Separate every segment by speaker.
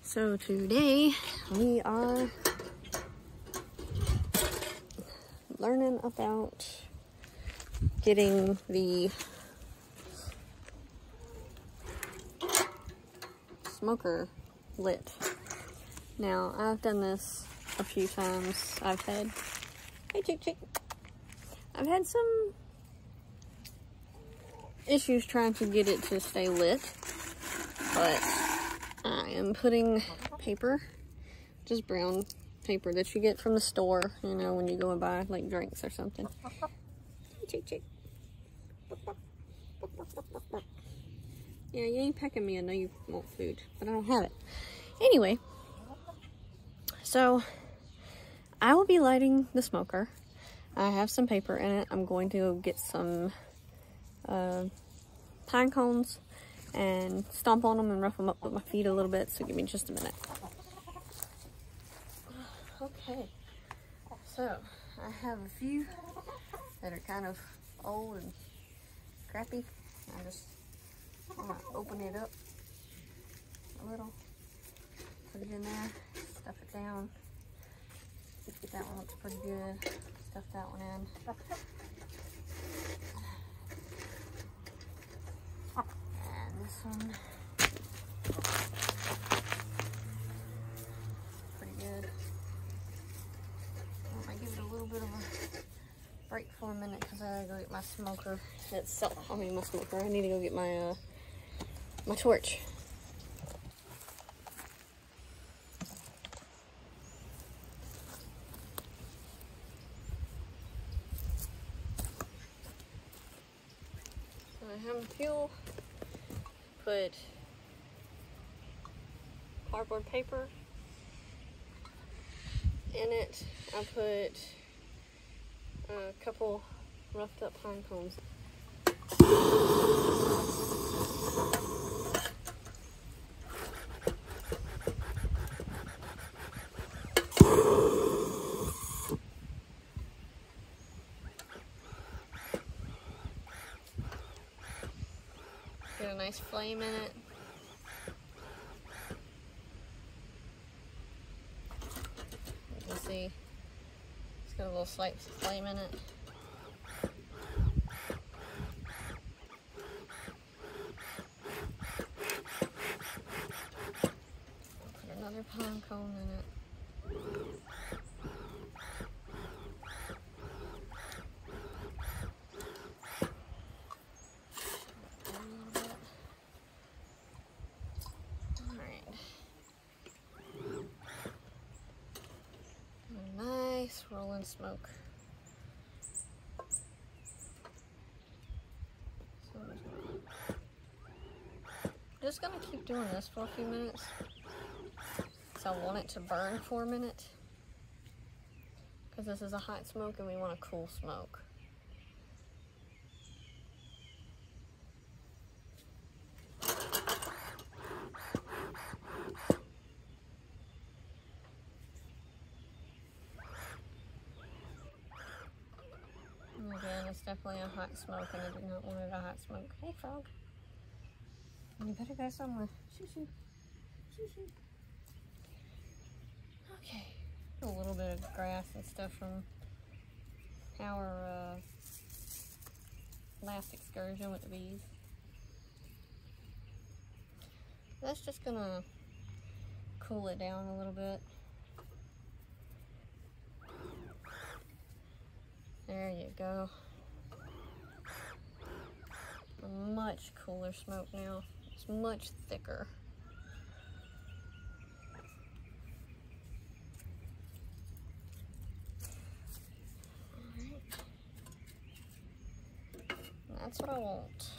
Speaker 1: So today we are learning about getting the smoker lit. Now, I've done this a few times. I've had some issues trying to get it to stay lit, but I am putting paper, just brown paper that you get from the store, you know, when you go and buy like drinks or something. Yeah, you ain't pecking me. I know you want food, but I don't have it. Anyway, so I will be lighting the smoker. I have some paper in it. I'm going to get some pine cones and stomp on them and rough them up with my feet a little bit. So give me just a minute. Okay, so I have a few that are kind of old and crappy. I just want to open it up a little, put it in there, stuff it down. That one looks pretty good. Stuff that one in. And this one, pretty good. I might give it a little bit of a break for a minute because I gotta go get my smoker itself. I mean my smoker. I need to go get my my torch. I have fuel, put cardboard paper in it. I put a couple roughed up pine cones. Get a nice flame in it. You can see it's got a little slight flame in it. I'll put another pine cone in it. Rolling smoke. So just gonna keep doing this for a few minutes. So I want it to burn for a minute because this is a hot smoke and we want a cool smoke. Again, it's definitely a hot smoke, and I do not want it a hot smoke. Hey, frog. You better go somewhere. Shoo-shoo. Shoo-shoo. Okay. A little bit of grass and stuff from our last excursion with the bees. That's just gonna cool it down a little bit. There you go. A much cooler smoke now. It's much thicker. Alright. That's what I want.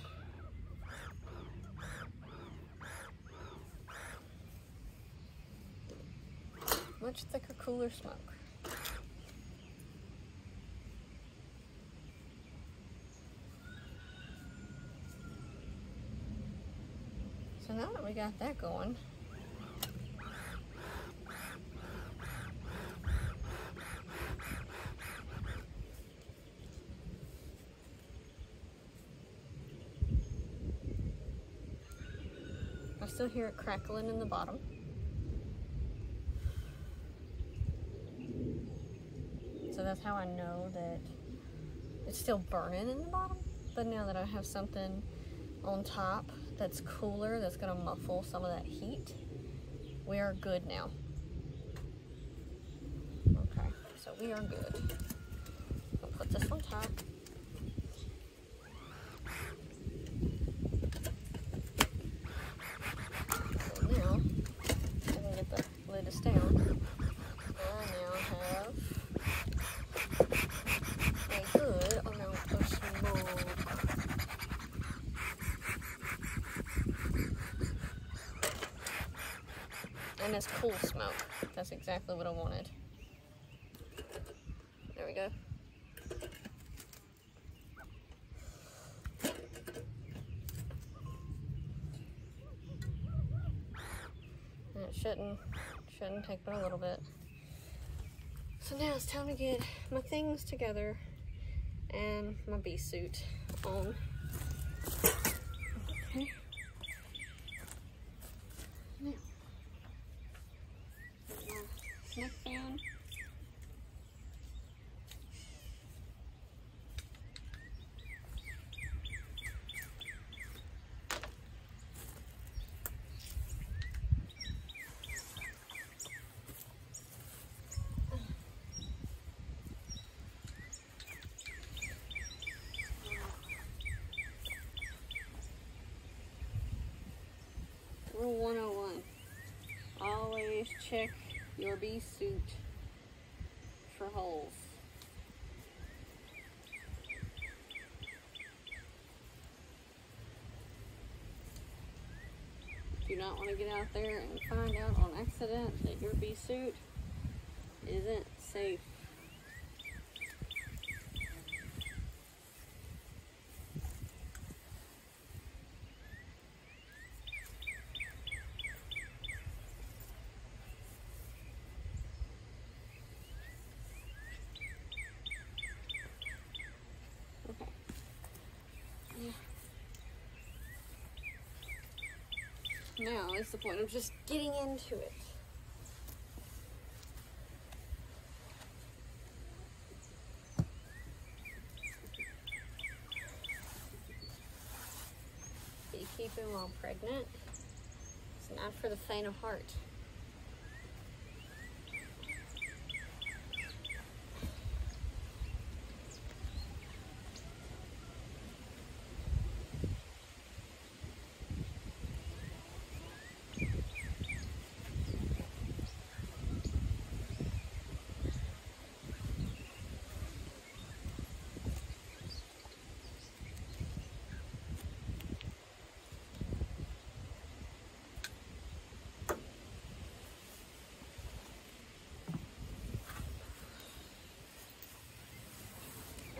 Speaker 1: Much thicker, cooler smoke. So now that we got that going, I still hear it crackling in the bottom. So that's how I know that it's still burning in the bottom. But now that I have something on top that's cooler, that's gonna muffle some of that heat, we are good now. Okay, so we are good. I'll put this on top. So now, I can get the lid down. I now have a good amount of smoke. And it's cool smoke. That's exactly what I wanted. There we go. And it shouldn't take but a little bit. So now it's time to get my things together and my bee suit on. Okay. Now, neck fan. Rule 101. Always check your bee suit for holes. Do not want to get out there and find out on accident that your bee suit isn't safe. Now is the point of just getting into it. Beekeeping while pregnant, it's not for the faint of heart.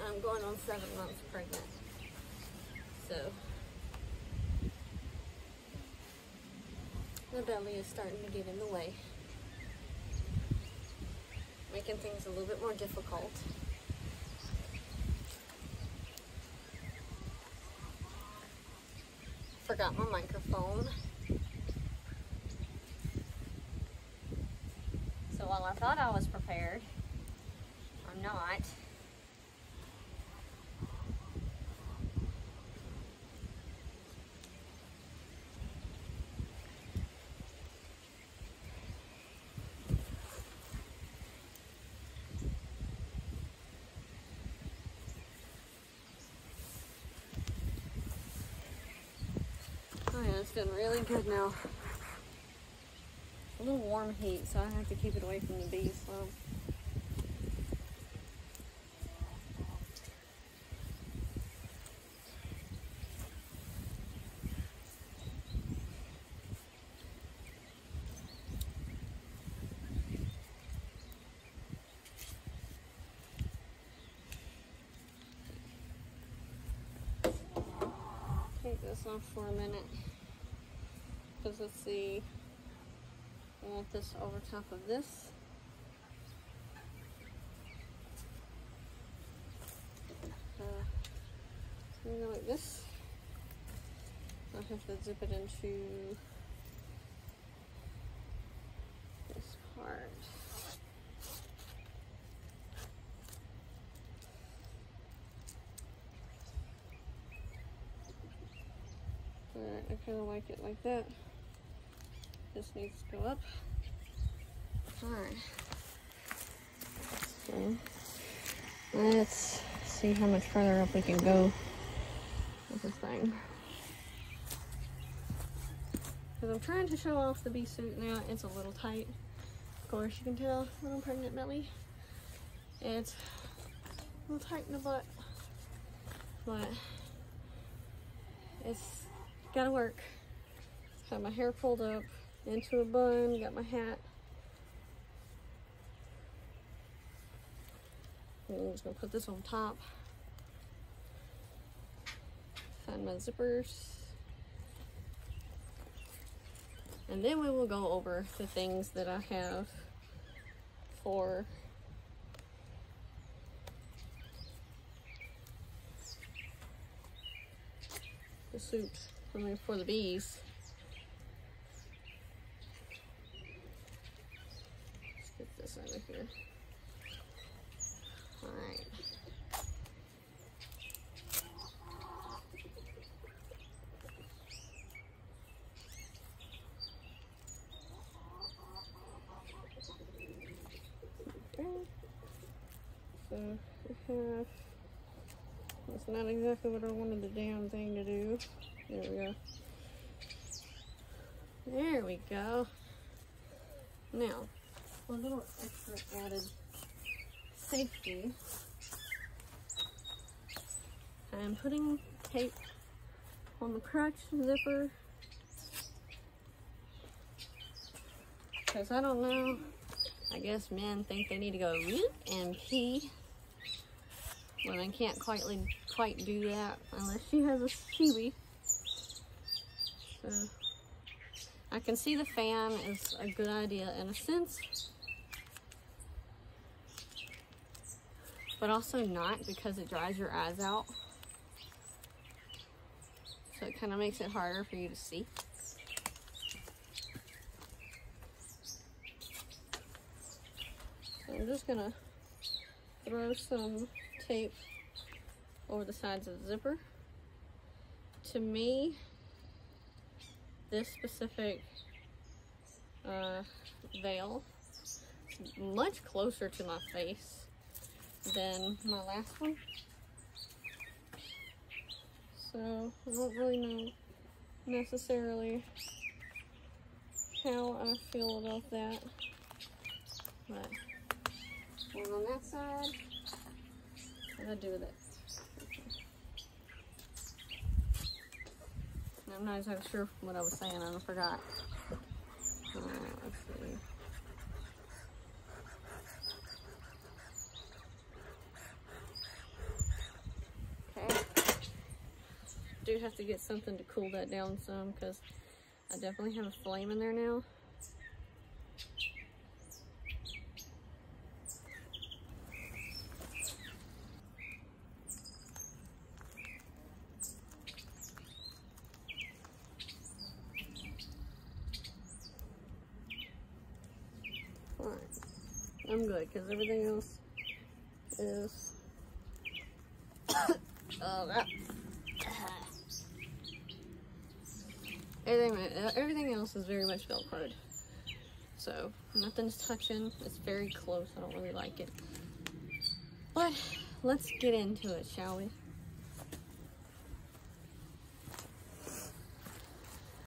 Speaker 1: I'm going on 7 months pregnant, so the belly is starting to get in the way, making things a little bit more difficult. Forgot my microphone, so while I thought I was prepared, I'm not. Oh yeah, it's doing really good now. A little warm heat, so I have to keep it away from the bees. So. Take this off for a minute, because let's see, I want this over top of this. Go like this. I have to zip it into this part. I kind of like it like that. This needs to go up. Alright. So, let's see how much further up we can go with this thing. Because I'm trying to show off the bee suit now. It's a little tight. Of course, you can tell little pregnant belly. It's a little tight in the butt. But it's gotta work. Got my hair pulled up into a bun, got my hat. And I'm just gonna put this on top. Find my zippers. And then we will go over the things that I have for the suit, for the bees. Let's get this out of here. Alright. So we have, that's not exactly what I wanted the damn thing to do. There we go. There we go. Now, for a little extra added safety, I'm putting tape on the crotch zipper. Because I don't know, I guess men think they need to go whoop and pee. Well, they can't quite do that unless she has a shiwi. So I can see the fan is a good idea in a sense, but also not, because it dries your eyes out. So it kind of makes it harder for you to see. So I'm just gonna throw some tape over the sides of the zipper. To me, this specific veil is much closer to my face than my last one. So I don't really know necessarily how I feel about that. But one on that side, what do I do with it? I'm not exactly sure what I was saying, I forgot. Let's see. Okay. Do have to get something to cool that down some, because I definitely have a flame in there now. I'm good, because everything else is everything else is very much Velcroed. So nothing's touching. It's very close. I don't really like it. But let's get into it, shall we?